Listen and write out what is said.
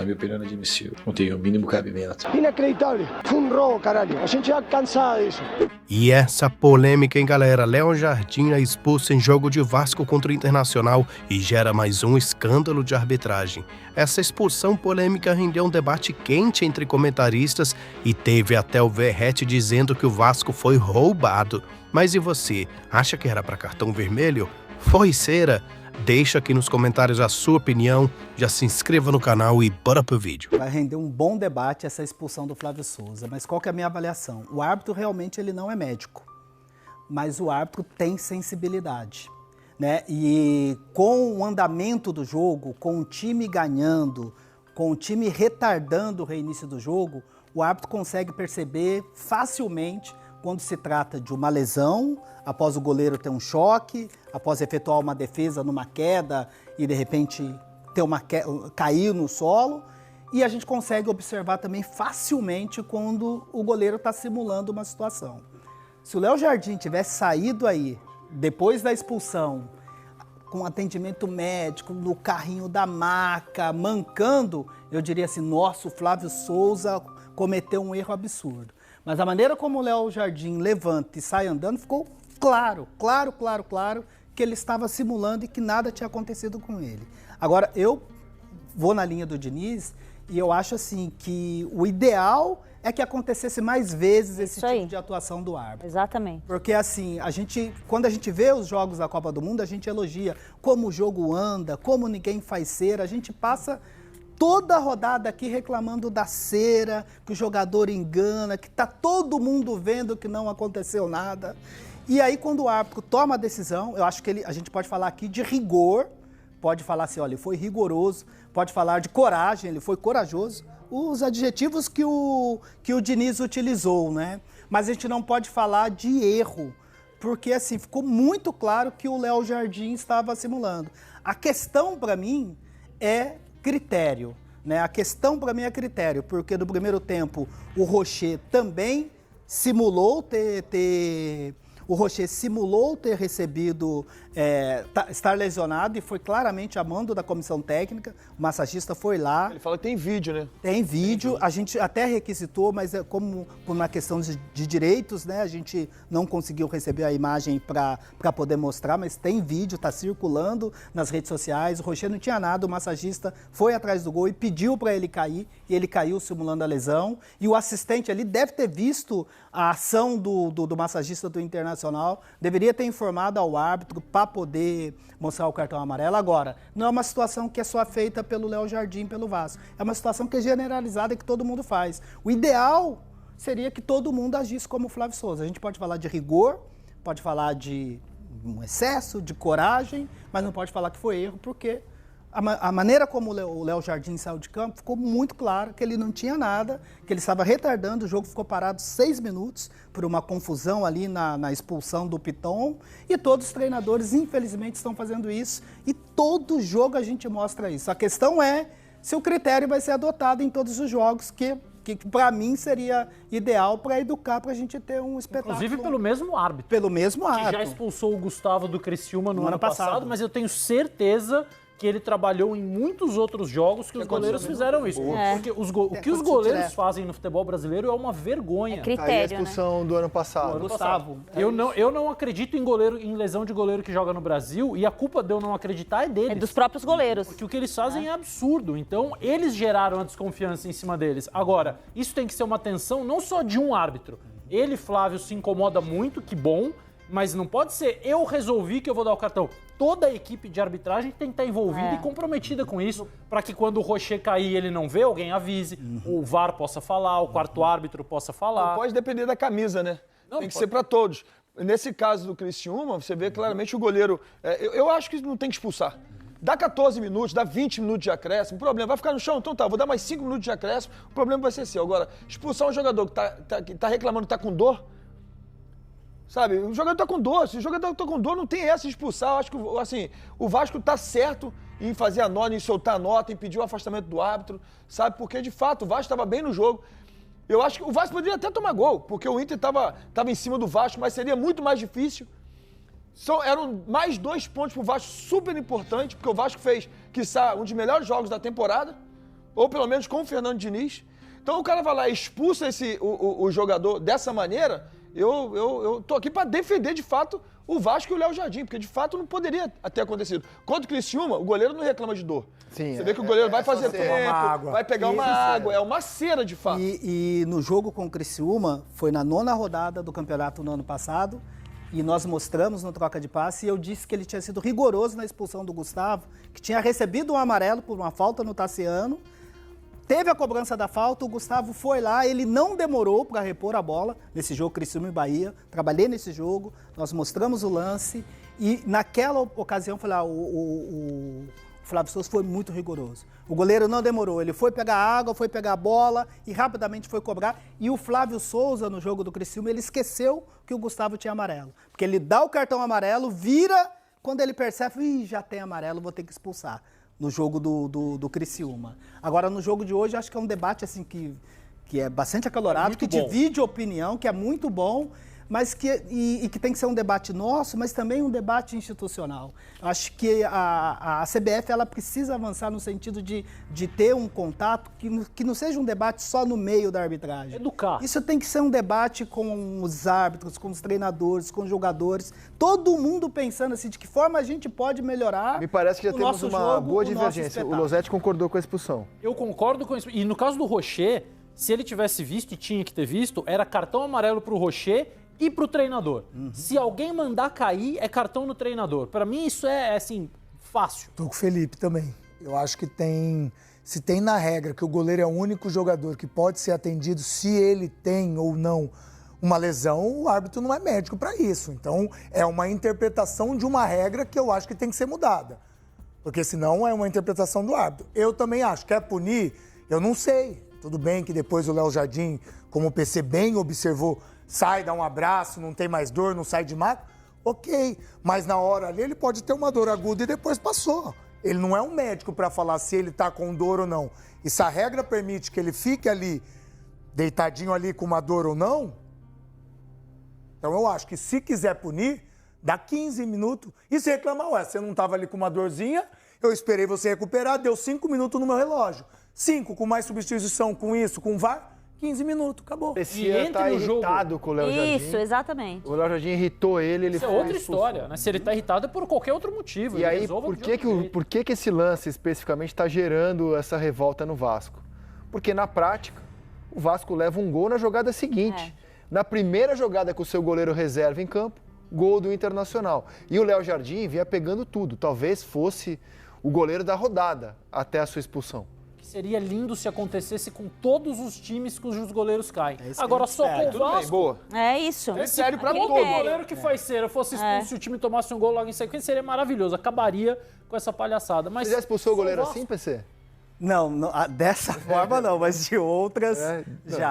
Na minha opinião, inadmissível. Não tem o mínimo cabimento. Inacreditável. Foi um roubo, caralho. A gente já cansado disso. E essa polêmica, hein, galera? Léo Jardim é expulso em jogo de Vasco contra o Internacional e gera mais um escândalo de arbitragem. Essa expulsão polêmica rendeu um debate quente entre comentaristas e teve até o Verratti dizendo que o Vasco foi roubado. Mas e você? Acha que era para cartão vermelho? Foi cera? Deixa aqui nos comentários a sua opinião, já se inscreva no canal e bora pro vídeo. Vai render um bom debate essa expulsão do Flávio Souza, mas qual que é a minha avaliação? O árbitro realmente ele não é médico, mas o árbitro tem sensibilidade, né? E com o andamento do jogo, com o time ganhando, com o time retardando o reinício do jogo, o árbitro consegue perceber facilmente quando se trata de uma lesão, após o goleiro ter um choque, após efetuar uma defesa numa queda e de repente ter cair no solo. E a gente consegue observar também facilmente quando o goleiro está simulando uma situação. Se o Léo Jardim tivesse saído aí, depois da expulsão, com atendimento médico, no carrinho da maca, mancando, eu diria assim, nossa, o Flávio Souza cometeu um erro absurdo. Mas a maneira como o Léo Jardim levanta e sai andando, ficou claro que ele estava simulando e que nada tinha acontecido com ele. Agora, eu vou na linha do Diniz e eu acho assim que o ideal é que acontecesse mais vezes esse tipo de atuação do árbitro. Exatamente. Porque assim, quando a gente vê os jogos da Copa do Mundo, a gente elogia como o jogo anda, como ninguém faz cera, a gente passa toda a rodada aqui reclamando da cera, que o jogador engana, que tá todo mundo vendo que não aconteceu nada. E aí, quando o árbitro toma a decisão, eu acho que a gente pode falar aqui de rigor, pode falar assim, olha, ele foi rigoroso, pode falar de coragem, ele foi corajoso, os adjetivos que o Diniz utilizou, né? Mas a gente não pode falar de erro, porque assim, ficou muito claro que o Léo Jardim estava simulando. A questão para mim é critério, né? A questão para mim é critério, porque no primeiro tempo o Rocher também simulou ter recebido, estar lesionado e foi claramente a mando da comissão técnica, o massagista foi lá. Ele fala que tem vídeo, né? Tem vídeo, a gente até requisitou, mas como por uma questão de direitos, né, a gente não conseguiu receber a imagem para poder mostrar, mas tem vídeo, está circulando nas redes sociais, o Rocher não tinha nada, o massagista foi atrás do gol e pediu para ele cair, e ele caiu simulando a lesão, e o assistente ali deve ter visto a ação do massagista do Internacional, deveria ter informado ao árbitro para poder mostrar o cartão amarelo. Agora, não é uma situação que é só feita pelo Léo Jardim, pelo Vasco. É uma situação que é generalizada e que todo mundo faz. O ideal seria que todo mundo agisse como o Flávio Souza. A gente pode falar de rigor, pode falar de um excesso, de coragem, mas não pode falar que foi erro, porque a maneira como o Léo Jardim saiu de campo ficou muito claro que ele não tinha nada, que ele estava retardando, o jogo ficou parado 6 minutos por uma confusão ali na expulsão do Piton, e todos os treinadores, infelizmente, estão fazendo isso, e todo jogo a gente mostra isso. A questão é se o critério vai ser adotado em todos os jogos, que para mim seria ideal para educar, para a gente ter um espetáculo. Inclusive pelo mesmo árbitro. Pelo mesmo árbitro. Que já expulsou o Gustavo do Criciúma no ano passado, mas eu tenho certeza que ele trabalhou em muitos outros jogos que os goleiros fizeram isso. Porque o que os goleiros fazem no futebol brasileiro é uma vergonha. É critério, Aí a expulsão do ano passado. Gustavo. Eu não acredito em lesão de goleiro que joga no Brasil, e a culpa de eu não acreditar é deles. É dos próprios goleiros. Porque o que eles fazem é absurdo. Então, eles geraram a desconfiança em cima deles. Agora, isso tem que ser uma atenção não só de um árbitro. Ele, Flávio, se incomoda muito, que bom, mas não pode ser eu resolvi que eu vou dar o cartão. Toda a equipe de arbitragem tem que estar envolvida e comprometida com isso, para que quando o Rocher cair ele não vê, alguém avise, o VAR possa falar, o quarto árbitro possa falar. Não pode depender da camisa, né? Tem que ser para todos. Nesse caso do Criciúma, você vê claramente o goleiro... eu acho que não tem que expulsar. Dá 14 minutos, dá 20 minutos de acréscimo, o problema vai ficar no chão, então tá, vou dar mais 5 minutos de acréscimo, o problema vai ser seu. Agora, expulsar um jogador que tá reclamando que tá com dor, sabe, o jogador tá com dor, se o jogador tá com dor, não tem essa de expulsar. Eu acho que, assim, o Vasco tá certo em fazer a nota, em soltar a nota, em pedir o afastamento do árbitro, sabe, porque de fato o Vasco estava bem no jogo. Eu acho que o Vasco poderia até tomar gol, porque o Inter tava em cima do Vasco, mas seria muito mais difícil. Eram mais 2 pontos pro Vasco, super importante, porque o Vasco fez, quiçá, um dos melhores jogos da temporada, ou pelo menos com o Fernando Diniz. Então o cara vai lá e expulsa o jogador dessa maneira. Eu tô aqui para defender de fato o Vasco e o Léo Jardim, porque de fato não poderia ter acontecido. Contra o Criciúma, o goleiro não reclama de dor. Sim, você vê que o goleiro vai fazer tempo, vai pegar uma água, é uma cera de fato. E no jogo com o Criciúma, foi na 9ª rodada do campeonato no ano passado, e nós mostramos no troca de passe, e eu disse que ele tinha sido rigoroso na expulsão do Gustavo, que tinha recebido um amarelo por uma falta no Tassiano, teve a cobrança da falta, o Gustavo foi lá, ele não demorou para repor a bola nesse jogo Criciúma e Bahia, trabalhei nesse jogo, nós mostramos o lance, e naquela ocasião, falei, o Flávio Souza foi muito rigoroso. O goleiro não demorou, ele foi pegar água, foi pegar a bola e rapidamente foi cobrar. E o Flávio Souza, no jogo do Criciúma, ele esqueceu que o Gustavo tinha amarelo. Porque ele dá o cartão amarelo, vira, quando ele percebe, já tem amarelo, vou ter que expulsar. No jogo do Criciúma. Agora, no jogo de hoje, acho que é um debate assim que é bastante acalorado, que divide opinião, que é muito bom, mas que tem que ser um debate nosso, mas também um debate institucional. Acho que a CBF ela precisa avançar no sentido de ter um contato que não seja um debate só no meio da arbitragem. Educar. Isso tem que ser um debate com os árbitros, com os treinadores, com os jogadores, todo mundo pensando assim, de que forma a gente pode melhorar. Me parece que já temos nosso uma jogo, boa o nosso divergência. O espetáculo. Losetti concordou com a expulsão. Eu concordo com isso. E no caso do Rocher, se ele tivesse visto e tinha que ter visto, era cartão amarelo pro Rocher e pro treinador. Se alguém mandar cair, é cartão no treinador. Pra mim, isso é, assim, fácil. Tô com o Felipe também. Eu acho que se tem na regra que o goleiro é o único jogador que pode ser atendido se ele tem ou não uma lesão, o árbitro não é médico para isso. Então, é uma interpretação de uma regra que eu acho que tem que ser mudada. Porque senão é uma interpretação do árbitro. Eu também acho. Quer punir? Eu não sei. Tudo bem que depois o Léo Jardim, como o PC bem observou, sai, dá um abraço, não tem mais dor, não sai de maco. Ok, mas na hora ali ele pode ter uma dor aguda e depois passou. Ele não é um médico para falar se ele tá com dor ou não. E se a regra permite que ele fique ali, deitadinho ali com uma dor ou não, então eu acho que se quiser punir, dá 15 minutos. E se reclamar, você não tava ali com uma dorzinha, eu esperei você recuperar, deu 5 minutos no meu relógio. 5, com mais substituição, com isso, com VAR, 15 minutos, acabou. Parecia estar irritado com o Léo Jardim. Isso, exatamente. O Léo Jardim irritou ele Isso é foi outra expulso. história, né? Se ele tá irritado é por qualquer outro motivo. E ele aí, resolve por de outro jeito. que esse lance especificamente está gerando essa revolta no Vasco? Porque na prática, o Vasco leva um gol na jogada seguinte. Na primeira jogada com o seu goleiro reserva em campo, gol do Internacional. E o Léo Jardim vinha pegando tudo. Talvez fosse o goleiro da rodada até a sua expulsão. Seria lindo se acontecesse com todos os times cujos goleiros caem. isso Agora, que só a gente com o Vasco... boa. É isso. É sério pra Critério. todo. O goleiro que faz cera fosse expulso e o time tomasse um gol logo em sequência, seria maravilhoso. Acabaria com essa palhaçada. Mas Você já expulsou o só goleiro Vasco- assim, PC? Não, dessa forma não, mas de outras já.